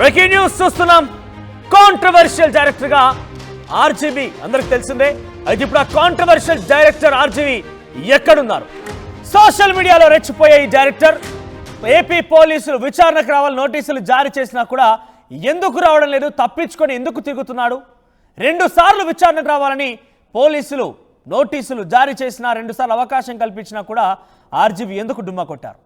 Breaking news చూస్తున్నాం. Controversial director గా RGV అందరికి తెలిసిందే. అయితే ఇప్పుడు ఆ కాంట్రవర్షియల్ డైరెక్టర్ ఆర్జీవి ఎక్కడున్నారు? సోషల్ మీడియాలో రెచ్చిపోయే ఈ డైరెక్టర్ ఏపీ పోలీసులు విచారణకు రావాలి నోటీసులు జారీ చేసినా కూడా ఎందుకు రావడం లేదు, తప్పించుకొని ఎందుకు తిరుగుతున్నాడు? 2 సార్లు విచారణకు రావాలని పోలీసులు నోటీసులు జారీ చేసినా 2 సార్లు అవకాశం కల్పించినా కూడా ఆర్జీవి ఎందుకు డుమ్మా కొట్టారు?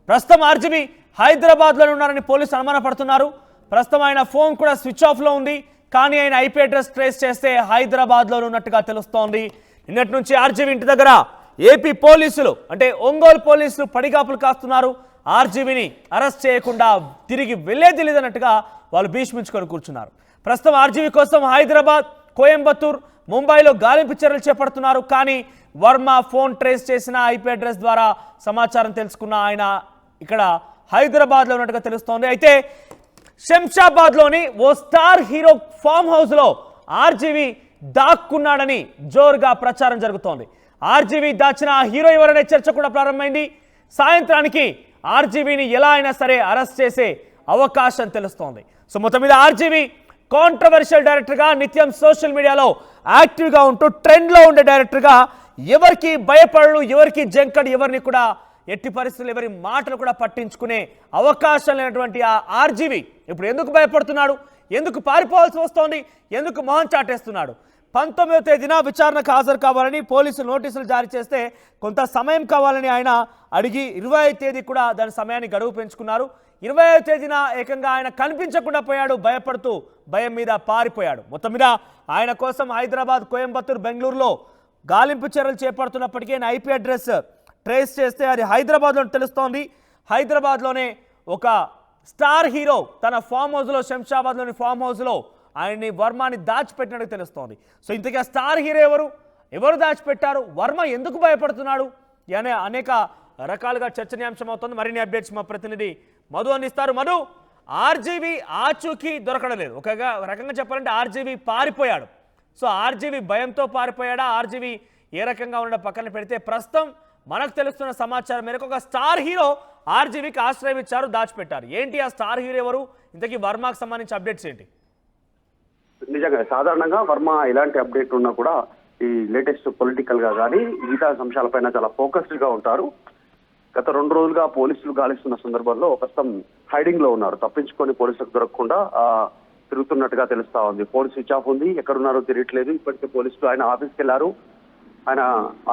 ప్రస్తుతం ఆర్జీవి హైదరాబాద్లో ఉన్నారని పోలీసులు అనుమానపడుతున్నారు. ప్రస్తుతం ఆయన ఫోన్ కూడా స్విచ్ ఆఫ్లో ఉంది. కానీ ఆయన ఐపీ అడ్రస్ ట్రేస్ చేస్తే హైదరాబాద్లో ఉన్నట్టుగా తెలుస్తోంది. నిన్నటి నుంచి ఆర్జీవి ఇంటి దగ్గర ఏపీ పోలీసులు అంటే ఒంగోలు పోలీసులు పడిగాపులు కాస్తున్నారు. ఆర్జీవిని అరెస్ట్ చేయకుండా తిరిగి వెళ్లేది లేదన్నట్టుగా వాళ్ళు భీష్మించుకొని కూర్చున్నారు. ప్రస్తుతం ఆర్జీవి కోసం హైదరాబాద్, కోయంబత్తూర్, ముంబైలో గాలింపు చర్యలు చేపడుతున్నారు. కానీ వర్మ ఫోన్ ట్రేస్ చేసిన ఐపీ అడ్రస్ ద్వారా సమాచారం తెలుసుకున్న ఆయన ఇక్కడ హైదరాబాద్లో ఉన్నట్టుగా తెలుస్తోంది. అయితే శంషాబాద్లోని ఓ స్టార్ హీరో ఫామ్ హౌస్లో ఆర్జీవి దాక్కున్నాడని జోరుగా ప్రచారం జరుగుతోంది. ఆర్జీవి దాచిన హీరో ఎవరనే చర్చ కూడా ప్రారంభమైంది. సాయంత్రానికి ఆర్జీవిని ఎలా అయినా సరే అరెస్ట్ చేసే అవకాశం తెలుస్తోంది. సో మొత్తం మీద ఆర్జీవి కాంట్రవర్షియల్ డైరెక్టర్గా నిత్యం సోషల్ మీడియాలో యాక్టివ్గా ఉంటూ ట్రెండ్లో ఉండే డైరెక్టర్గా ఎవరికి భయపడడు, ఎవరికి జంకడు, ఎవరిని కూడా ఎట్టి పరిస్థితులు ఎవరి మాటలు కూడా పట్టించుకునే అవకాశం లేనటువంటి ఆ ఆర్జీవి ఇప్పుడు ఎందుకు భయపడుతున్నాడు? ఎందుకు పారిపోవాల్సి వస్తోంది? ఎందుకు మొహం చాటేస్తున్నాడు? 19వ తేదీన విచారణకు హాజరు కావాలని పోలీసులు నోటీసులు జారీ చేస్తే కొంత సమయం కావాలని ఆయన అడిగి 25వ తేదీ కూడా దాని సమయాన్ని గడువు పెంచుకున్నారు. 25వ తేదీన ఏకంగా ఆయన కనిపించకుండా పోయాడు. భయపడుతూ భయం మీద పారిపోయాడు. మొత్తం మీద ఆయన కోసం హైదరాబాద్, కోయంబత్తూర్, బెంగళూరులో గాలింపు చర్యలు చేపడుతున్నప్పటికీ ఆయన ఐపీ అడ్రస్ ట్రేస్ చేస్తే అది హైదరాబాద్లో తెలుస్తోంది. హైదరాబాద్లోనే ఒక స్టార్ హీరో తన ఫామ్ హౌస్లో, శంషాబాద్లోని ఫామ్ హౌస్లో ఆయన్ని వర్మని దాచిపెట్టినట్టు తెలుస్తోంది. సో ఇంతకీ ఆ స్టార్ హీరో ఎవరు దాచిపెట్టారు? వర్మ ఎందుకు భయపడుతున్నాడు అనే అనేక రకాలుగా చర్చనీయాంశం అవుతుంది. మరిన్ని అప్డేట్స్ మా ప్రతినిధి మధు అందిస్తారు. మధు, ఆర్జీవి ఆచూకీ దొరకడం లేదు. ఒక రకంగా చెప్పాలంటే ఆర్జీవి పారిపోయాడు. సో ఆర్జీవి భయంతో పారిపోయాడా? ఆర్జీవి ఏ రకంగా ఉండడం పక్కన పెడితే ప్రస్తుతం మనకు తెలుస్తున్న సమాచారం మేరకు ఒక స్టార్ హీరో ఆర్జీవికి ఆశ్రయం ఇచ్చారు, దాచిపెట్టారు. ఏంటి ఆ స్టార్ హీరో ఎవరు? ఇంతకీ వర్మకు సంబంధించి అప్డేట్స్ ఏంటి? నిజంగా సాధారణంగా వర్మ ఇలాంటి అప్డేట్ ఉన్నా కూడా ఈ లేటెస్ట్ పొలిటికల్ గా కానీ మిగతా అంశాలపైన చాలా ఫోకస్డ్ గా ఉంటారు. గత 2 రోజులుగా పోలీసులు గాలిస్తున్న సందర్భంలో ప్రస్తుతం హైడింగ్ లో ఉన్నారు. తప్పించుకొని పోలీసులకు దొరకకుండా తిరుగుతున్నట్టుగా తెలుస్తా ఉంది. ఫోన్ స్విచ్ ఆఫ్ ఉంది, ఎక్కడున్నారో తెలియట్లేదు. ఇప్పటికే పోలీసులు ఆయన ఆఫీస్కి వెళ్లారు. ఆయన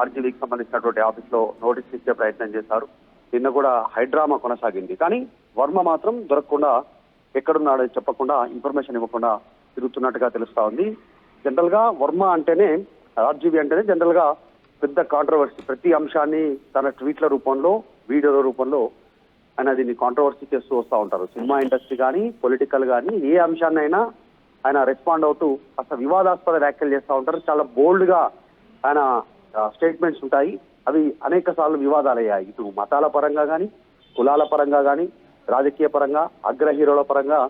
ఆర్జీవీకి సంబంధించినటువంటి ఆఫీస్ లో నోటీస్ ఇచ్చే ప్రయత్నం చేశారు. నిన్న కూడా హైడ్రామా కొనసాగింది. కానీ వర్మ మాత్రం దొరకకుండా, ఎక్కడున్నాడో చెప్పకుండా, ఇన్ఫర్మేషన్ ఇవ్వకుండా తిరుగుతున్నట్టుగా తెలుస్తా ఉంది. జనరల్ గా వర్మ అంటేనే, ఆర్జీవీ అంటేనే జనరల్ గా పెద్ద కాంట్రవర్సీ. ప్రతి అంశాన్ని తన ట్వీట్ల రూపంలో, వీడియోల రూపంలో ఆయన దీన్ని కాంట్రవర్సీ చేస్తూ వస్తూ ఉంటారు. సినిమా ఇండస్ట్రీ కానీ, పొలిటికల్ కానీ ఏ అంశాన్నైనా ఆయన రెస్పాండ్ అవుతూ అసలు వివాదాస్పద వ్యాఖ్యలు చేస్తూ ఉంటారు. చాలా బోల్డ్ గా ఆయన స్టేట్మెంట్స్ ఉంటాయి. అవి అనేక సార్లు వివాదాలు అయ్యాయి. ఇటు మతాల పరంగా కానీ, కులాల పరంగా కానీ, రాజకీయ పరంగా, అగ్ర హీరోల పరంగా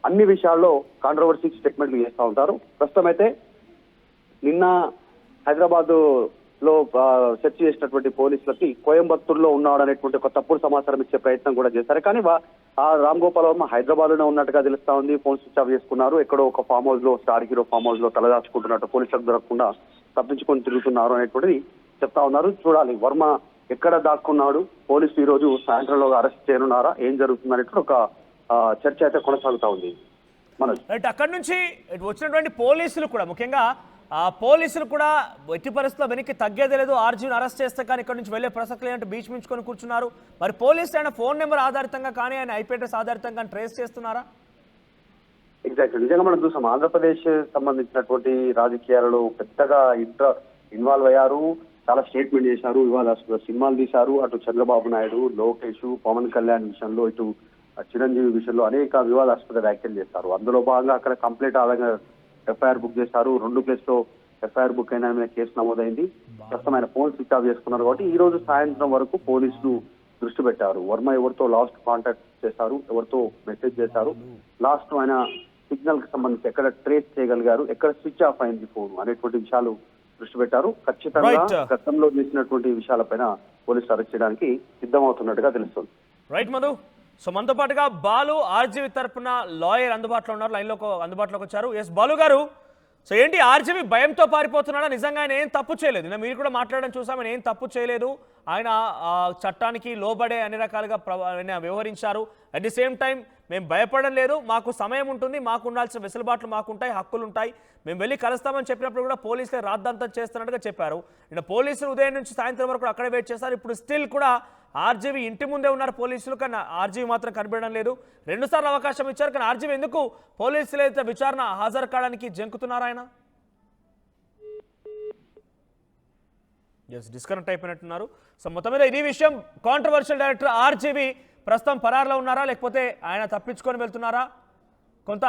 అన్ని విషయాల్లో కాంట్రవర్సీ స్టేట్మెంట్లు చేస్తూ ఉంటారు. ప్రస్తుతం అయితే నిన్న హైదరాబాద్ లో సెర్చ్ చేసినటువంటి పోలీసులకి కోయంబత్తూరులో ఉన్నాడు అనేటువంటి ఒక తప్పుడు సమాచారం ఇచ్చే ప్రయత్నం కూడా చేశారు. కానీ ఆ రామ్ గోపాల్ వర్మ హైదరాబాద్ లోనే ఉన్నట్టుగా తెలుస్తా ఉంది. ఫోన్ స్విచ్ ఆఫ్ చేసుకున్నారు. ఎక్కడో ఒక ఫామ్ హౌస్ లో, స్టార్ హీరో ఫామ్ హౌస్ లో తలదాచుకుంటున్నట్టు, పోలీసులకు దొరకకుండా తప్పించుకొని తిరుగుతున్నారు అనేటువంటిది చెప్తా ఉన్నారు. చూడాలి వర్మ ఎక్కడ దాక్కున్నాడు, పోలీసులు ఈ రోజు సాయంత్రంలో అరెస్ట్ చేయనున్నారా, ఏం జరుగుతుంది అనేటువంటి ఒక చర్చ అయితే కొనసాగుతా ఉంది. అక్కడి నుంచి వచ్చినటువంటి పోలీసులు కూడా, ముఖ్యంగా ఆ పోలీసులు కూడా ఎట్టి పరిస్థితుల్లో వెనక్కి తగ్గేదే లేదు. ఆర్జీని అరెస్ట్ చేస్తే కానీ ఇక్కడ నుంచి వెళ్లే ప్రసక్తి లేదంటే బీచ్ మించుకొని కూర్చున్నారు. మరి పోలీసులు ఆయన ఫోన్ నెంబర్ ఆధారితంగా కానీ, ఆయన ఐపీ అడ్రస్ ఆధారితంగా ట్రేస్ చేస్తున్నారా? ఎగ్జాక్ట్లీ, నిజంగా మనం చూసాం. ఆంధ్రప్రదేశ్ సంబంధించినటువంటి రాజకీయాలలో పెద్దగా ఇన్వాల్వ్ అయ్యారు. చాలా స్టేట్మెంట్ చేశారు, వివాదాస్పద సినిమాలు తీశారు. అటు చంద్రబాబు నాయుడు, లోకేష్, పవన్ కళ్యాణ్ విషయంలో, ఇటు చిరంజీవి విషయంలో అనేక వివాదాస్పద వ్యాఖ్యలు చేశారు. అందులో భాగంగా అక్కడ కంప్లైంట్ ఆధారంగా ఎఫ్ఐఆర్ బుక్ చేశారు. 2 ప్లేస్లో ఎఫ్ఐఆర్ బుక్ అయిన మీద కేసు నమోదైంది. ప్రస్తుతం ఆయన ఫోన్ స్విచ్ ఆఫ్ చేసుకున్నారు. కాబట్టి ఈ రోజు సాయంత్రం వరకు పోలీసులు దృష్టి పెట్టారు. వర్మ ఎవరితో లాస్ట్ కాంటాక్ట్ చేశారు, ఎవరితో మెసేజ్ చేశారు, లాస్ట్ ఆయన సిగ్నల్ కి సంబంధించి ఎక్కడ ట్రేస్ చేయగలిగారు, ఎక్కడ స్విచ్ ఆఫ్ అయింది ఫోన్ అనేటువంటి విషయాలు దృష్టి పెట్టారు. ఖచ్చితంగా గతంలో చేసినటువంటి విషయాలపైన పోలీసులు అరెస్ట్ చేయడానికి సిద్ధమవుతున్నట్టుగా తెలుస్తుంది. రైట్ మధు. సో మనతో పాటుగా బాలు ఆర్జీవి తరపున లాయర్ అందుబాటులో ఉన్నారు, అందుబాటులోకి వచ్చారు. ఎస్ బాలు గారు, సో ఏంటి ఆర్జీవి భయంతో పారిపోతున్నాడా? నిజంగా ఆయన ఏం తప్పు చేయలేదు. మీరు కూడా మాట్లాడడం చూసాం, ఆయన ఏం తప్పు చేయలేదు. ఆయన చట్టానికి లోబడే అన్ని రకాలుగా వ్యవహరించారు. అట్ ది సేమ్ టైం మేము భయపడడం లేదు, మాకు సమయం ఉంటుంది, మాకు ఉండాల్సిన వెసులుబాట్లు మాకుంటాయి, హక్కులు ఉంటాయి, మేము వెళ్ళి కలుస్తామని చెప్పినప్పుడు కూడా పోలీసులే రాద్ధాంతం చేస్తున్నట్టుగా చెప్పారు. ఇక్కడ పోలీసులు ఉదయం నుంచి సాయంత్రం వరకు అక్కడే వెయిట్ చేస్తారు. ఇప్పుడు స్టిల్ కూడా ఆర్జీవి ఇంటి ముందే ఉన్నారు పోలీసులు, కానీ ఆర్జీవి మాత్రం కనిపించడం లేదు. 2 సార్లు అవకాశం ఇచ్చారు, కానీ ఆర్జీవి ఎందుకు పోలీసులు అయితే విచారణ హాజరు కావడానికి జంకుతున్నారు? ఆయన డిస్కనెక్ట్ అయిపోయినట్టున్నారు. సో మొత్తం మీద ఇది విషయం. కాంట్రవర్షియల్ డైరెక్టర్ ఆర్జీవి ప్రస్తుతం పరారులో ఉన్నారా, లేకపోతే ఆయన తప్పించుకొని వెళ్తున్నారా? కొంత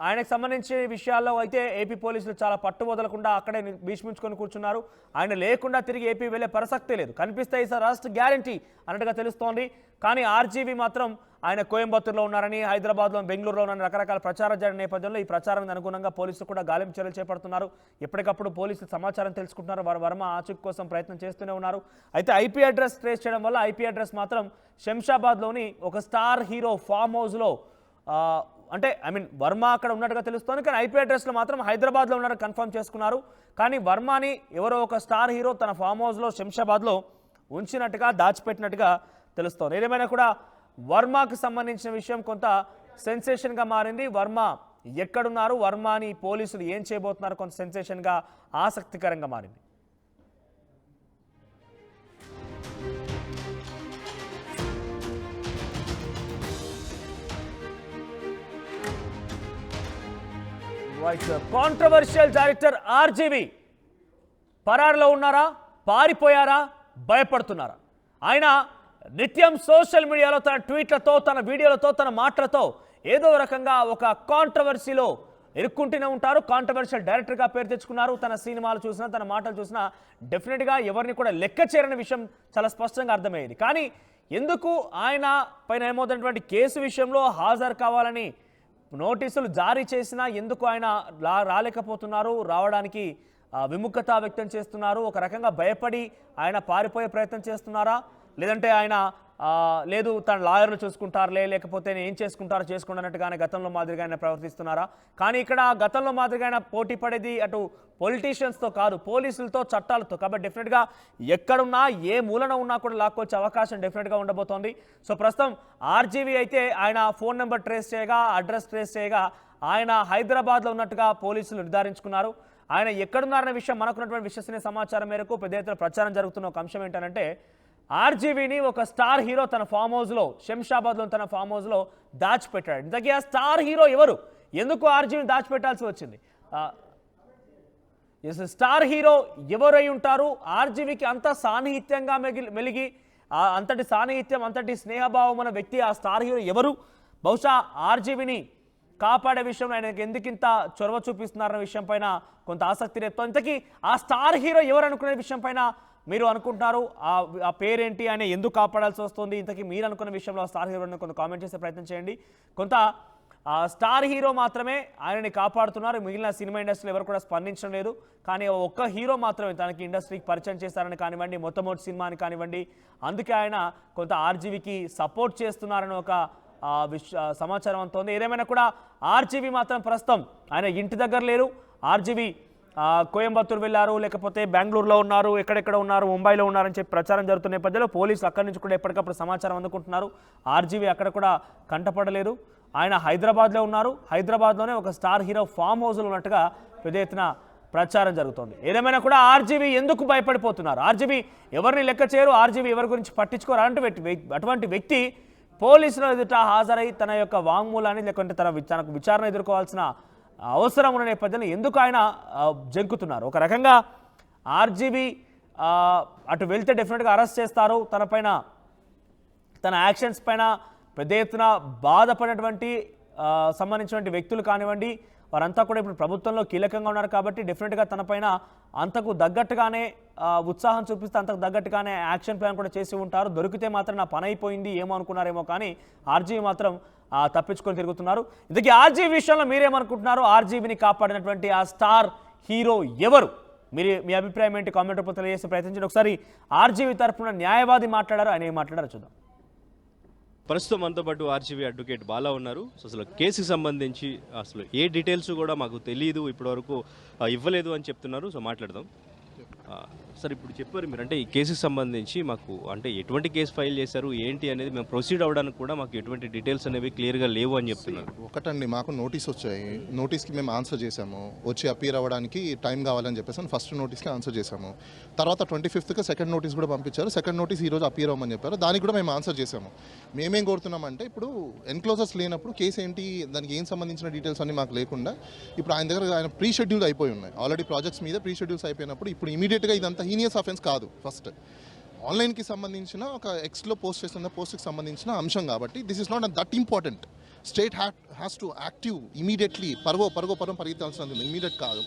ఆయనకు సంబంధించిన విషయాల్లో అయితే ఏపీ పోలీసులు చాలా పట్టు వదలకుండా అక్కడే భీష్మించుకొని కూర్చున్నారు. ఆయన లేకుండా తిరిగి ఏపీ వెళ్ళే ప్రసక్తే లేదు. కనిపిస్తే ఈసారి అరెస్ట్ గ్యారంటీ అన్నట్టుగా తెలుస్తోంది. కానీ ఆర్జీవి మాత్రం ఆయన కోయంబత్తూరులో ఉన్నారని, హైదరాబాద్లో, బెంగళూరులో ఉన్నారని రకరకాల ప్రచారం జరిగిన నేపథ్యంలో ఈ ప్రచారానికి అనుగుణంగా పోలీసులు కూడా గాలింపు చర్యలు చేపడుతున్నారు. ఎప్పటికప్పుడు పోలీసులు సమాచారం తెలుసుకుంటున్నారు. వారు వర్మ ఆచూకీ కోసం ప్రయత్నం చేస్తూనే ఉన్నారు. అయితే ఐపీ అడ్రస్ ట్రేస్ చేయడం వల్ల ఐపీ అడ్రస్ మాత్రం శంషాబాద్లోని ఒక స్టార్ హీరో ఫామ్ హౌస్లో, అంటే వర్మ అక్కడ ఉన్నట్టుగా తెలుస్తోంది. కానీ ఐపీ అడ్రస్లో మాత్రం హైదరాబాద్లో ఉన్నట్టు కన్ఫర్మ్ చేసుకున్నారు. కానీ వర్మని ఎవరో ఒక స్టార్ హీరో తన ఫామ్ హౌస్లో శంషాబాద్లో ఉంచినట్టుగా, దాచిపెట్టినట్టుగా తెలుస్తోంది. ఏదేమైనా కూడా వర్మకు సంబంధించిన విషయం కొంత సెన్సేషన్గా మారింది. వర్మ ఎక్కడున్నారు, వర్మని పోలీసులు ఏం చేయబోతున్నారు, కొంత సెన్సేషన్గా, ఆసక్తికరంగా మారింది. కాంట్రవర్షియల్ డైరెక్టర్ ఆర్జీవి పరారులో ఉన్నారా, పారిపోయారా, భయపడుతున్నారా? ఆయన నిత్యం సోషల్ మీడియాలో తన ట్వీట్లతో, తన వీడియోలతో, తన మాటలతో ఏదో రకంగా ఒక కాంట్రవర్సీలో ఇరుక్కుంటూనే ఉంటారు. కాంట్రవర్షియల్ డైరెక్టర్గా పేరు తెచ్చుకున్నారు. తన సినిమాలు చూసినా, తన మాటలు చూసినా డెఫినెట్గా ఎవరిని కూడా లెక్క చేరని విషయం చాలా స్పష్టంగా అర్థమయ్యేది. కానీ ఎందుకు ఆయన పైన ఏమవుతున్నటువంటి కేసు విషయంలో హాజరు కావాలని నోటీసులు జారీ చేసినా ఎందుకు ఆయన రాలేకపోతున్నారు, రావడానికి విముఖత వ్యక్తం చేస్తున్నారు? ఒక రకంగా భయపడి ఆయన పారిపోయే ప్రయత్నం చేస్తున్నారా, లేదంటే ఆయన లేదు తన లాయర్లు చూసుకుంటారులే, లేకపోతే ఏం చేసుకుంటారో చేసుకున్నట్టుగానే గతంలో మాదిరిగా ఆయన ప్రవర్తిస్తున్నారా? కానీ ఇక్కడ గతంలో మాదిరిగా ఆయన పోటీ పడేది అటు పొలిటీషియన్స్తో కాదు, పోలీసులతో, చట్టాలతో. కాబట్టి డెఫినెట్గా ఎక్కడున్నా, ఏ మూలన ఉన్నా కూడా లాక్కొచ్చే అవకాశం డెఫినెట్గా ఉండబోతోంది. సో ప్రస్తుతం ఆర్జీవి అయితే ఆయన ఫోన్ నెంబర్ ట్రేస్ చేయగా, అడ్రస్ ట్రేస్ చేయగా ఆయన హైదరాబాద్లో ఉన్నట్టుగా పోలీసులు నిర్ధారించుకున్నారు. ఆయన ఎక్కడున్నారనే విషయం మనకున్నటువంటి విశ్వసనీయ సమాచారం మేరకు పెద్ద ఎత్తున ప్రచారం జరుగుతున్న ఒక అంశం ఏంటంటే, ఆర్జీవిని ఒక స్టార్ హీరో తన ఫామ్ హౌస్లో, శంషాబాద్లో తన ఫామ్ హౌస్లో దాచిపెట్టాడు. ఇంతకీ ఆ స్టార్ హీరో ఎవరు, ఎందుకు ఆర్జీవిని దాచిపెట్టాల్సి వచ్చింది? స్టార్ హీరో ఎవరై ఉంటారు? ఆర్జీవికి అంత సాన్నిహిత్యంగా మెలిగి, అంతటి సాన్నిహిత్యం, అంతటి స్నేహభావం ఉన్న వ్యక్తి ఆ స్టార్ హీరో ఎవరు? బహుశా ఆర్జీవిని కాపాడే విషయంలో ఆయనకి ఎందుకింత చొరవ చూపిస్తున్నారన్న విషయం పైన కొంత ఆసక్తి రేపుతోంది. ఇంతకీ ఆ స్టార్ హీరో ఎవరు అనుకునే విషయం పైన మీరు అనుకుంటున్నారు? ఆ పేరేంటి, ఆయన ఎందుకు కాపాడాల్సి వస్తుంది? ఇంతకీ మీరు అనుకున్న విషయంలో స్టార్ హీరోని కొంత కామెంట్ చేసే ప్రయత్నం చేయండి. కొంత స్టార్ హీరో మాత్రమే ఆయనని కాపాడుతున్నారు, మిగిలిన సినిమా ఇండస్ట్రీలో ఎవరు కూడా స్పందించడం లేదు. కానీ ఒక్క హీరో మాత్రమే తనకి ఇండస్ట్రీకి పరిచయం చేస్తారని కానివ్వండి, మొట్టమొదటి సినిమాని కానివ్వండి, అందుకే ఆయన కొంత ఆర్జీవికి సపోర్ట్ చేస్తున్నారని ఒక సమాచారం అంతోంది. ఏదేమైనా కూడా ఆర్జీవి మాత్రం ప్రస్తుతం ఆయన ఇంటి దగ్గర లేరు. ఆర్జీవి కోయంబత్తూరు వెళ్ళారు, లేకపోతే బెంగళూరులో ఉన్నారు, ఎక్కడెక్కడ ఉన్నారు, ముంబైలో ఉన్నారని చెప్పి ప్రచారం జరుగుతున్న నేపథ్యంలో పోలీసులు అక్కడి నుంచి కూడా ఎప్పటికప్పుడు సమాచారం అందుకుంటున్నారు. ఆర్జీవి అక్కడ కూడా కంటపడలేదు. ఆయన హైదరాబాద్లో ఉన్నారు. హైదరాబాద్లోనే ఒక స్టార్ హీరో ఫామ్ హౌస్లో ఉన్నట్టుగా పెద్ద ఎత్తున ప్రచారం జరుగుతోంది. ఏదేమైనా కూడా ఆర్జీవి ఎందుకు భయపడిపోతున్నారు? ఆర్జీవి ఎవరిని లెక్క చేయరు, ఆర్జీవి ఎవరి గురించి పట్టించుకోరు. అటువంటి వ్యక్తి పోలీసుల ఎదుట హాజరై తన యొక్క వాంగ్మూలాన్ని, లేకుంటే తనకు విచారణ ఎదుర్కోవాల్సిన అవసరం ఉన్న నేపథ్యంలో ఎందుకు ఆయన జంకుతున్నారు? ఒక రకంగా ఆర్జీవి అటు వెళ్తే డెఫినెట్గా అరెస్ట్ చేస్తారు. తనపైన, తన యాక్షన్స్ పైన పెద్ద ఎత్తున బాధపడినటువంటి సంబంధించినటువంటి వ్యక్తులు కానివ్వండి, వారంతా కూడా ఇప్పుడు ప్రభుత్వంలో కీలకంగా ఉన్నారు. కాబట్టి డెఫినెట్గా తనపైన అంతకు తగ్గట్టుగానే ఉత్సాహం చూపిస్తే అంతకు తగ్గట్టుగానే యాక్షన్ ప్లాన్ కూడా చేసి ఉంటారు. దొరికితే మాత్రం నా పని అయిపోయింది ఏమో అనుకున్నారేమో, కానీ ఆర్జీవి మాత్రం తప్పించుకొని తిరుగుతున్నారు. ఇందుకే ఆర్జీవి విషయంలో మీరేమనుకుంటున్నారు? ఆర్జీవిని కాపాడినటువంటి ఆ స్టార్ హీరో ఎవరు? మీ అభిప్రాయం ఏంటి? కామెంట్ రూపంలో తెలియజేసే ప్రయత్నించండి. ఒకసారి ఆర్జీవి తరఫున న్యాయవాది మాట్లాడారు, ఆయన ఏం మాట్లాడారో చూద్దాం. ప్రస్తుతం మనతో పాటు ఆర్జీవీ అడ్వకేట్ బాలా ఉన్నారు. సో అసలు కేసుకి సంబంధించి అసలు ఏ డీటెయిల్స్ కూడా మాకు తెలియదు, ఇప్పటివరకు ఇవ్వలేదు అని చెప్తున్నారు. సో మాట్లాడదాం. సార్, ఇప్పుడు చెప్పారు మీరు, అంటే ఈ కేసుకి సంబంధించి మాకు అంటే ఎటువంటి కేసు ఫైల్ చేశారు ఏంటి అనేది మేము ప్రొసీడ్ అవ్వడానికి కూడా మాకు ఎటువంటి డీటెయిల్స్ అనేవి క్లియర్గా లేవు అని చెప్తున్నారు. ఒకటండి, మాకు నోటీస్ వచ్చాయి. నోటీస్కి మేము ఆన్సర్ చేసాము. వచ్చి అపీర్ అవ్వడానికి టైం కావాలని చెప్పేసి ఫస్ట్ నోటీస్కి ఆన్సర్ చేసాము. తర్వాత 25th సెకండ్ నోటీస్ కూడా పంపించారు. సెకండ్ నోటీస్ ఈరోజు అపీర్ అవ్వమని చెప్పారు. దానికి కూడా మేము ఆన్సర్ చేసాము. మేమేం కోరుతున్నామంటే, ఇప్పుడు ఎన్క్లోజర్స్ లేనప్పుడు కేసు ఏంటి, దానికి ఏం సంబంధించిన డీటెయిల్స్ అన్ని మాకు లేకుండా ఇప్పుడు ఆయన దగ్గర ఆయన ప్రీ షెడ్యూల్ అయిపోయి ఉన్నాయి. ఆల్రెడీ ప్రాజెక్ట్స్ మీద ప్రీ షెడ్యూల్స్ అయిపోయినప్పుడు ఇప్పుడు ఇమీడియట్గా ఇదంతా హీనియస్ అఫెన్స్ కాదు. ఫస్ట్ ఆన్లైన్కి సంబంధించిన ఒక ఎక్స్లో పోస్ట్ చేస్తున్న పోస్ట్కి సంబంధించిన అంశం కాబట్టి this is not that important. State has to active immediately. పర్వం పరిగెత్తాల్సినందుకు ఇమీడియట్ కాదు.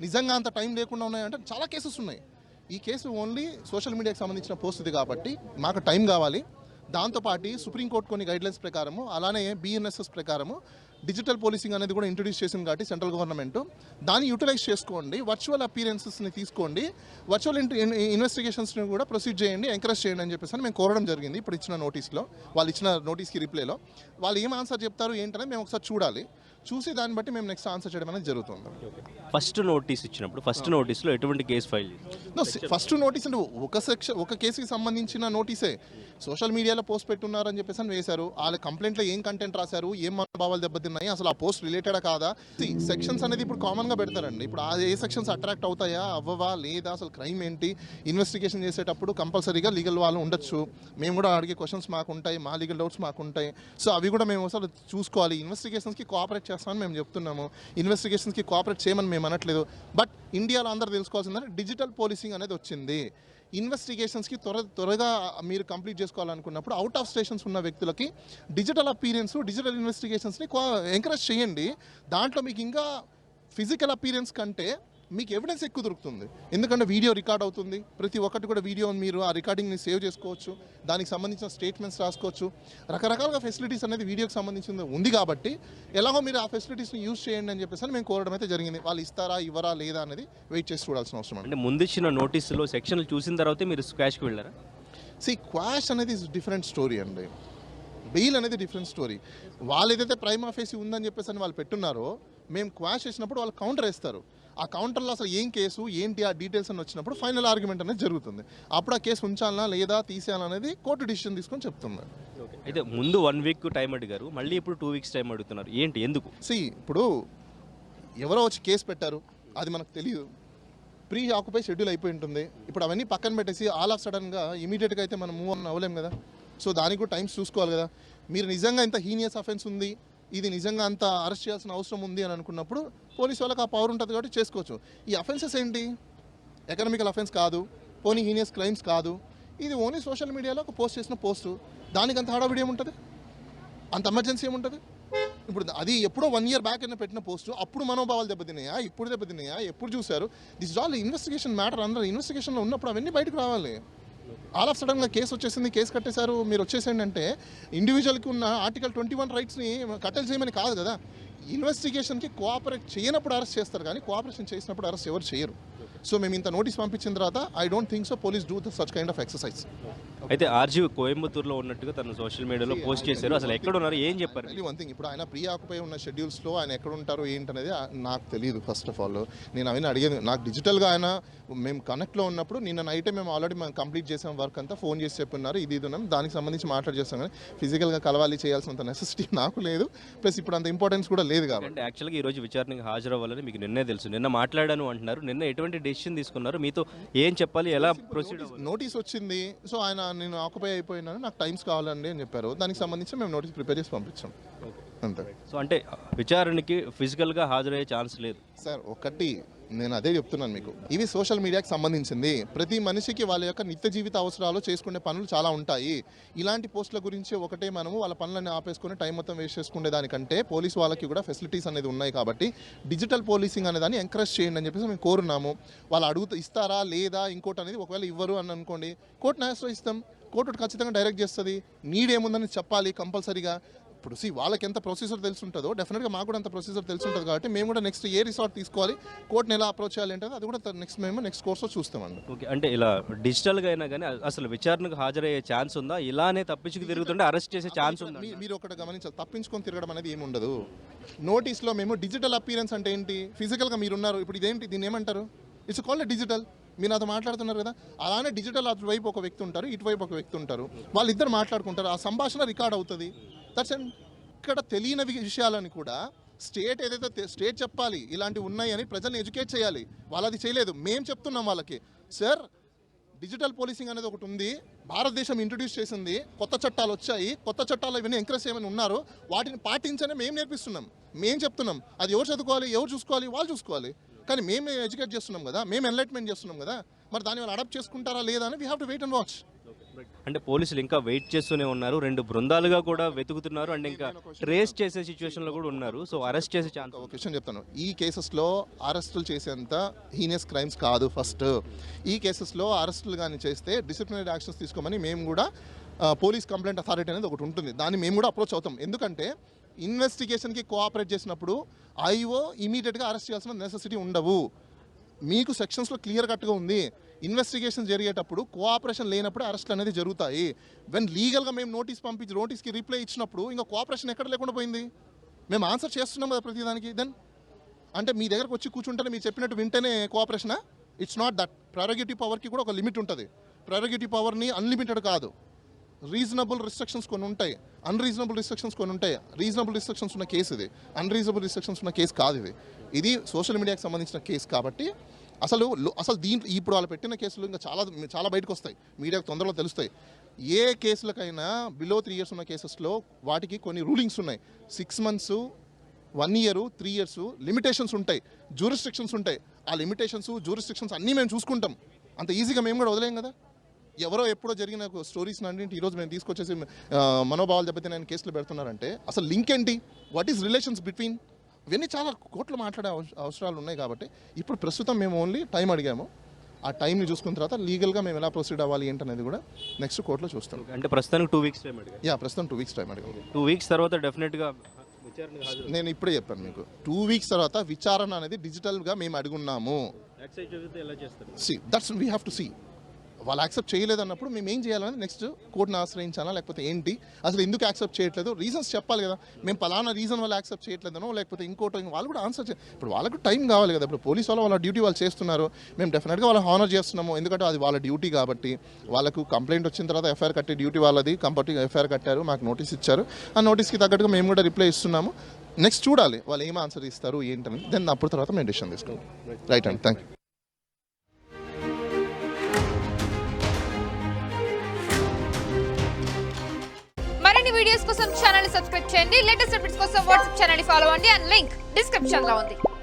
నిజంగా అంత టైం లేకుండా ఉన్నాయంటే చాలా కేసెస్ ఉన్నాయి. ఈ కేసు ఓన్లీ సోషల్ మీడియాకి సంబంధించిన పోస్ట్ ఇది కాబట్టి మాకు టైం కావాలి. దాంతోపాటు సుప్రీంకోర్టు కొన్ని గైడ్లైన్స్ ప్రకారము, అలానే బిఎన్ఎస్ఎస్ ప్రకారము డిజిటల్ పోలీసింగ్ అనేది కూడా ఇంట్రడ్యూస్ చేసింది కాబట్టి సెంట్రల్ గవర్నమెంట్ దాన్ని యూటిలైజ్ చేసుకోండి. వర్చువల్ అపీరెన్సెస్ని తీసుకోండి, వర్చువల్ ఇన్వెస్టిగేషన్స్ని కూడా ప్రొసీడ్ చేయండి, ఎంకరేజ్ చేయండి అని చెప్పేసి మేము కోరడం జరిగింది. ఇప్పుడు ఇచ్చిన నోటీస్లో, వాళ్ళు ఇచ్చిన నోటీస్కి రిప్లైలో వాళ్ళు ఏం ఆన్సర్ చెప్తారు ఏంటనేది మేము ఒకసారి చూడాలి. చూసి దాన్ని బట్టి మేము నెక్స్ట్ ఆన్సర్ చేయడం అనేది జరుగుతుంది. ఫస్ట్ నోటీస్ ఇచ్చినప్పుడు ఫస్ట్ నోటీస్లో ఎటువంటి కేసు ఫైల్ చేశారు? ఫస్ట్ నోటీస్ అంటే ఒక కేసుకి సంబంధించిన నోటీసే. సోషల్ మీడియాలో పోస్ట్ పెట్టున్నారని చెప్పేసి అని వేశారు. వాళ్ళ కంప్లైంట్లో ఏం కంటెంట్ రాశారు, ఏం మనోభావాలు దెబ్బతిన్నాయి, అసలు ఆ పోస్ట్ రిలేటెడా కాదా, సెక్షన్స్ అనేది ఇప్పుడు కామన్గా పెడతారండి. ఇప్పుడు ఏ సెక్షన్స్ అట్రాక్ట్ అవుతాయా అవ్వవా లేదా, అసలు క్రైమ్ ఏంటి, ఇన్వెస్టిగేషన్ చేసేటప్పుడు కంపల్సరీగా లీగల్ వాళ్ళు ఉండొచ్చు. మేము కూడా అడిగే క్వశ్చన్స్ మాకు ఉంటాయి, మా లీగల్ డౌట్స్ మాకు ఉంటాయి. సో అవి కూడా మేము అసలు చూసుకోవాలి. ఇన్వెస్టిగేషన్స్కి కోఆపరేట్ చేస్తామని మేము చెప్తున్నాము. ఇన్వెస్టిగేషన్స్కి కోఆపరేట్ చేయమని మేము అనట్లేదు. బట్ ఇండియాలో అందరూ తెలుసుకోవాల్సిందంటే డిజిటల్ పోలీసింగ్ అనేది వచ్చింది. ఇన్వెస్టిగేషన్స్కి త్వరగా మీరు కంప్లీట్ చేసుకోవాలనుకున్నప్పుడు అవుట్ ఆఫ్ స్టేషన్స్ ఉన్న వ్యక్తులకి డిజిటల్ అపీరెన్స్, డిజిటల్ ఇన్వెస్టిగేషన్స్ని ఎంకరేజ్ చేయండి. దాంట్లో మీకు ఇంకా ఫిజికల్ అపీరెన్స్ కంటే మీకు ఎవిడెన్స్ ఎక్కువ దొరుకుతుంది. ఎందుకంటే వీడియో రికార్డ్ అవుతుంది. ప్రతి ఒక్కటి కూడా వీడియో మీరు ఆ రికార్డింగ్ని సేవ్ చేసుకోవచ్చు, దానికి సంబంధించిన స్టేట్మెంట్స్ రాసుకోవచ్చు. రకరకాలుగా ఫెసిలిటీస్ అనేది వీడియోకి సంబంధించింది ఉంది కాబట్టి ఎలాగో మీరు ఆ ఫెసిలిటీస్ని యూజ్ చేయండి అని చెప్పేసి మేము కోరడం అయితే జరిగింది. వాళ్ళు ఇస్తారా ఇవ్వరా లేదా అనేది వెయిట్ చేసి చూడాల్సిన అవసరం. అంటే ముందు ఇచ్చిన నోటీసులో సెక్షన్లు చూసిన తర్వాతే మీరు స్క్వాష్కి వెళ్ళారా? క్వాష్ అనేది డిఫరెంట్ స్టోరీ అండి. బెయిల్ అనేది డిఫరెంట్ స్టోరీ. వాళ్ళు ఏదైతే ప్రైమా ఫేసి ఉందని చెప్పేసి అని వాళ్ళు పెట్టున్నారో, మేము క్వాష్ చేసినప్పుడు వాళ్ళు కౌంటర్ వేస్తారు. ఆ కౌంటర్లో అసలు ఏం కేసు ఏంటి ఆ డీటెయిల్స్ అని వచ్చినప్పుడు ఫైనల్ ఆర్గ్యుమెంట్ అనేది జరుగుతుంది. అప్పుడు ఆ కేసు ఉంచాలనా లేదా తీసేయాలనేది కోర్టు డిసిషన్ తీసుకొని చెప్తుంది. అయితే ముందు 1 వీక్ టైం అడిగారు, మళ్ళీ ఇప్పుడు 2 వీక్స్ టైం అడుగుతున్నారు. ఏంటి, ఎందుకు? ఇప్పుడు ఎవరో వచ్చి కేసు పెట్టారు, అది మనకు తెలియదు. ప్రీ ఆక్యుపై షెడ్యూల్ అయిపోయి ఉంటుంది. ఇప్పుడు అవన్నీ పక్కన పెట్టేసి ఆల్ ఆఫ్ సడన్గా ఇమీడియట్గా అయితే మనం మూవ్ ఆన్ అవ్వలేం కదా. సో దానికి కూడా టైమ్స్ చూసుకోవాలి కదా. మీరు నిజంగా ఇంత హీనియస్ అఫెన్స్ ఉంది, ఇది నిజంగా అంత అరెస్ట్ చేయాల్సిన అవసరం ఉంది అని అనుకున్నప్పుడు పోలీసు వాళ్ళకి ఆ పవర్ ఉంటుంది కాబట్టి చేసుకోవచ్చు. ఈ అఫెన్సెస్ ఏంటి, ఎకనామికల్ అఫెన్స్ కాదు, పోనీ హీనియస్ క్రైమ్స్ కాదు. ఇది ఓన్లీ సోషల్ మీడియాలో ఒక పోస్ట్ చేసిన పోస్టు. దానికి అంత హడావిడి ఏముంటుంది, అంత ఎమర్జెన్సీ ఏముంటుంది? ఇప్పుడు అది ఎప్పుడో 1 year బ్యాక్ అయినా పెట్టిన పోస్టు, అప్పుడు మనోభావాలు దెబ్బతిన్నాయా, ఇప్పుడు దెబ్బతిన్నాయా, ఎప్పుడు చూశారు? This is all investigation matter. అందరూ ఇన్వెస్టిగేషన్లో ఉన్నప్పుడు అవన్నీ బయటకు రావాలి. ఆల్ ఆఫ్ సడన్గా కేసు వచ్చేసింది, కేసు కట్టేశారు, మీరు వచ్చేసేయండి అంటే ఇండివిజువల్కి ఉన్న ఆర్టికల్ 21 రైట్స్ని కట్టెలు చేయమని కాదు కదా. ఇన్వెస్టిగేషన్కి కోఆపరేట్ చేయనప్పుడు అరెస్ట్ చేస్తారు, కానీ కోఆపరేషన్ చేసినప్పుడు అరెస్ట్ ఎవరు చేయరు. సో మేము ఇంత నోటీస్ పంపించిన తర్వాత I don't think so police do such kind of exercise. అయితే ఆర్జీవీ కోయంబత్తూరులో ఉన్నట్టుగా తను సోషల్ మీడియాలో పోస్ట్ చేశారు. అసలు ఎక్కడ ఉన్నారు, ఏం చెప్పారు? వన్ థింగ్, ఇప్పుడు ఆయన ప్రీ ఆక్యుపై ఉన్న షెడ్యూల్స్లో ఆయన ఎక్కడ ఉంటారో ఏంటనేది నాకు తెలియదు. ఫస్ట్ ఆఫ్ ఆల్ నేను అవన్నీ అడిగేది. నాకు డిజిటల్గా ఆయన మేము కనెక్ట్లో ఉన్నప్పుడు నిన్న నైటే మేము ఆల్రెడీ మేము కంప్లీట్ చేసాం వర్క్ అంతా, ఫోన్ చేసి చెప్పున్నారు ఇది ఉన్నాం, దానికి సంబంధించి మాట్లాడి చేస్తాం. కానీ ఫిజికల్గా కలవాలి చేయాల్సినంత నెసెసిటీ నాకు లేదు, ప్లస్ ఇప్పుడు అంత ఇంపార్టెన్స్ కూడా లేదు. కాబట్టి యాక్చువల్గా ఈరోజు విచారణకు హాజరవ్వాలని మీకు నిన్నే తెలుసు, నిన్న మాట్లాడాను అంటున్నారు. నిన్న ఎటువంటి డెసిషన్ తీసుకున్నారు, మీతో ఏం చెప్పాలి, ఎలా ప్రొసీడ్? నోటీస్ వచ్చింది, సో ఆయన నేను ఆక్యుపై అయిపోయినాను, నాకు టైమ్స్ కావాలండి అని చెప్పారు. దానికి సంబంధించి మేము నోటీస్ ప్రిపేర్ చేసి పంపించాం అంతే. సో అంటే విచారణకి ఫిజికల్గా హాజరయ్యే ఛాన్స్ లేదు సార్. ఒకటి నేను అదే చెప్తున్నాను మీకు, ఇవి సోషల్ మీడియాకి సంబంధించింది. ప్రతి మనిషికి వాళ్ళ యొక్క నిత్య జీవిత అవసరాలు చేసుకునే పనులు చాలా ఉంటాయి. ఇలాంటి పోస్టుల గురించి ఒకటే మనము వాళ్ళ పనులన్నీ ఆపేసుకుని టైం మొత్తం వేస్ట్ చేసుకునే దానికంటే పోలీసు వాళ్ళకి కూడా ఫెసిలిటీస్ అనేది ఉన్నాయి కాబట్టి డిజిటల్ పోలీసింగ్ అనే దాన్ని ఎంకరేజ్ చేయండి అని చెప్పేసి మేము కోరున్నాము. వాళ్ళు ఇస్తారా లేదా ఇంకోటి అనేది, ఒకవేళ ఇవ్వరు అని అనుకోండి కోర్టును ఆశ్రయిస్తాం. కోర్టు ఖచ్చితంగా డైరెక్ట్ చేస్తుంది. నీడ్ ఏముందని చెప్పాలి కంపల్సరీగా. ఇప్పుడు వాళ్ళకి ఎంత ప్రొసీజర్ తెలిసి ఉంటుందో డెఫినెట్గా మాకు కూడా అంత ప్రొసీజర్ తెలిసి ఉంటుంది కాబట్టి మేము కూడా నెక్స్ట్ ఏ రిసార్ట్ తీసుకోవాలి, కోర్టుని ఎలా అప్రోచ్ చేయాలి అంటే అది కూడా నెక్స్ట్ కోర్స్లో చూస్తామండి. ఓకే, అంటే ఇలా డిజిటల్గా అయినా కానీ అసలు విచారణకు హాజరయ్యే ఛాన్స్ ఉందా? ఇలానే తప్పించుకు తిరుగుతుంటే అరెస్ట్ చేసే ఛాన్స్ ఉందా? మీరు ఒకటి గమనించాలి, తప్పించుకొని తిరగడం అనేది ఏమి ఉండదు. నోటీస్లో మేము డిజిటల్ అపీరెన్స్ అంటే ఏంటి, ఫిజికల్గా మీరు ఉన్నారు, ఇప్పుడు ఇదేంటి, దీన్ని ఏమంటారు, ఇట్స్ కాల్డ్ డిజిటల్. మీరు నాతో మాట్లాడుతున్నారు కదా, అలానే డిజిటల్ అటువైపు ఒక వ్యక్తి ఉంటారు, ఇటువైపు ఒక వ్యక్తి ఉంటారు, వాళ్ళిద్దరు మాట్లాడుకుంటారు, ఆ సంభాషణ రికార్డ్ అవుతుంది. దట్స్ అండ్ ఇక్కడ తెలియని విషయాలని కూడా స్టేట్ ఏదైతే స్టేట్ చెప్పాలి ఇలాంటివి ఉన్నాయని ప్రజల్ని ఎడ్యుకేట్ చేయాలి. వాళ్ళది చేయలేదు, మేము చెప్తున్నాం వాళ్ళకి, సార్ డిజిటల్ పోలీసింగ్ అనేది ఒకటి ఉంది, భారతదేశం ఇంట్రడ్యూస్ చేసింది, కొత్త చట్టాలు వచ్చాయి, కొత్త చట్టాలు ఇవన్నీ ఎంకరేజ్ చేయమని ఉన్నారు, వాటిని పాటించని మేము నేర్పిస్తున్నాం, మేము చెప్తున్నాం. అది ఎవరు చదువుకోవాలి, ఎవరు చూసుకోవాలి, వాళ్ళు చూసుకోవాలి. కానీ మేము ఎడ్యుకేట్ చేస్తున్నాం కదా, మేము ఎన్లైట్మెంట్ చేస్తున్నాం కదా, మరి దాన్ని వాళ్ళు అడాప్ట్ చేసుకుంటారా లేదా అని we have to wait and watch. అంటే పోలీసులు ఇంకా వెయిట్ చేస్తూనే ఉన్నారు, 2 బృందాలుగా కూడా వెతుకుతున్నారు, అండ్ ఇంకా ట్రేస్ చేసే సిచ్యువేషన్లో కూడా ఉన్నారు. సో అరెస్ట్ చేసే ఛాన్స్. ఒక క్వశ్చన్ చెప్తాను, ఈ కేసెస్లో అరెస్టులు చేసేంత హీనియస్ క్రైమ్స్ కాదు. ఫస్ట్ ఈ కేసెస్లో అరెస్టులు కానీ చేస్తే డిసిప్లినరీ యాక్షన్స్ తీసుకోమని మేము కూడా పోలీస్ కంప్లైంట్ అథారిటీ అనేది ఒకటి ఉంటుంది, దాన్ని మేము కూడా అప్రోచ్ అవుతాం. ఎందుకంటే ఇన్వెస్టిగేషన్కి కోఆపరేట్ చేసినప్పుడు ఐఓ ఇమీడియట్గా అరెస్ట్ చేయాల్సిన నెసెసిటీ ఉండవు. మీకు సెక్షన్స్లో క్లియర్ కట్గా ఉంది, ఇన్వెస్టిగేషన్ జరిగేటప్పుడు కోఆపరేషన్ లేనప్పుడు అరెస్ట్లు అనేది జరుగుతాయి. వెన్ లీగల్గా మేము నోటీస్కి రిప్లై ఇచ్చినప్పుడు ఇంకా కోఆపరేషన్ ఎక్కడ లేకుండా పోయింది, మేము ఆన్సర్ చేస్తున్నాం కదా ప్రతిదానికి. దెన్ అంటే మీ దగ్గరకు వచ్చి కూర్చుంటేనే మీరు చెప్పినట్టు వింటేనే కోఆపరేషనా? It's not that. ప్రెరోగేటివ్ పవర్కి కూడా ఒక లిమిట్ ఉంటుంది. ప్రెరోగేటివ్ పవర్ని అన్లిమిటెడ్ కాదు, రీజనబుల్ రిస్ట్రిక్షన్స్ కొన్ని ఉంటాయి, అన్రీజనబుల్ రిస్ట్రిక్షన్స్ కొన్ని ఉంటాయి. రీజనబుల్ రిస్ట్రిక్షన్స్ ఉన్న కేసు ఇది, అన్రీజనబుల్ రిస్ట్రిక్షన్స్ ఉన్న కేసు కాదు ఇది. ఇది సోషల్ మీడియాకి సంబంధించిన కేసు కాబట్టి అసలు దీంట్లో ఇప్పుడు వాళ్ళు పెట్టిన కేసులు ఇంకా చాలా బయటకు వస్తాయి, మీడియాకు తొందరలో తెలుస్తాయి. ఏ కేసులకైనా బిలో 3 years ఉన్న కేసెస్లో వాటికి కొన్ని రూలింగ్స్ ఉన్నాయి. 6 months, 1 year, 3 years లిమిటేషన్స్ ఉంటాయి, జ్యూరిస్ట్రిక్షన్స్ ఉంటాయి. ఆ లిమిటేషన్స్, జ్యూరిస్ట్రిక్షన్స్ అన్నీ మేము చూసుకుంటాం. అంత ఈజీగా మేము కూడా వదిలేం కదా. ఎవరో ఎప్పుడో జరిగిన స్టోరీస్ అన్నింటి ఈరోజు మేము తీసుకొచ్చేసి మనోభావాలు దెబ్బతిని ఆయన కేసులు పెడుతున్నారంటే అసలు లింక్ ఏంటి, వాట్ ఈస్ రిలేషన్స్ బిట్వీన్, ఇవన్నీ చాలా కోర్టులో మాట్లాడే అవసరాలు ఉన్నాయి. కాబట్టి ఇప్పుడు ప్రస్తుతం మేము ఓన్లీ టైం అడిగాము, ఆ టైంని చూసుకున్న తర్వాత లీగల్గా మేము ఎలా ప్రొసీడ్ అవ్వాలి ఏంటనేది కూడా నెక్స్ట్ కోర్టులో చూస్తాం. అంటే ప్రస్తుతానికి 2 weeks టైం అడిగారు. ప్రస్తుతం 2 weeks టైం అడిగాము. 2 weeks తర్వాత డెఫినెట్గా విచారణకు హాజరు. నేను ఇప్పుడే చెప్పాను మీకు, 2 weeks తర్వాత విచారణ అనేది డిజిటల్గా మేము అడుగున్నాము. యాక్సెప్ట్ చేస్తే ఎలా చేస్తారు? That's we have to see. వాళ్ళు యాక్సెప్ట్ చేయలేదన్నప్పుడు మేము ఏం చేయాలని నెక్స్ట్ కోర్టుని ఆశ్రయించాలా, లేకపోతే ఏంటి, అసలు ఎందుకు యాక్సెప్ట్ చేయట్లేదు, రీజన్స్ చెప్పాలి కదా. మేము పలానా రీజన్ వల్ల యాక్సెప్ట్ చేయట్లేదనో లేకపోతే ఇంకోటి, వాళ్ళు కూడా ఆన్సర్ ఇప్పుడు వాళ్ళకు టైం కావాలి కదా. ఇప్పుడు పోలీసు వాళ్ళ డ్యూటీ వాళ్ళు చేస్తున్నారు, మేము డెఫినెట్గా వాళ్ళ హానర్ చేస్తున్నాము, ఎందుకంటే అది వాళ్ళ డ్యూటీ కాబట్టి. వాళ్ళకు కంప్లైంట్ వచ్చిన తర్వాత ఎఫ్ఐఆర్ కట్టే డ్యూటీ వాళ్ళది, కంపల్సరీ ఎఫ్ఐఆర్ కట్టారు, మాకు నోటీస్ ఇచ్చారు, ఆ నోటీస్కి తగ్గట్టుగా మేము కూడా రిప్లై ఇస్తున్నాము. నెక్స్ట్ చూడాలి వాళ్ళు ఏం ఆన్సర్ ఇస్తారు ఏంటని, దెన్ అప్పుడు తర్వాత మేము డిసిషన్ తీసుకుంటాం. రైట్ అండి, థ్యాంక్ యూ. మరిన్ని వీడియోస్ కోసం ఛానల్ ని సబ్స్క్రైబ్ చేయండి. లేటెస్ట్ అప్డేట్స్ కోసం వాట్సాప్ ఛానల్ ని ఫాలో అవ్వండి. అండ్ లింక్ డిస్క్రిప్షన్ లో ఉంది.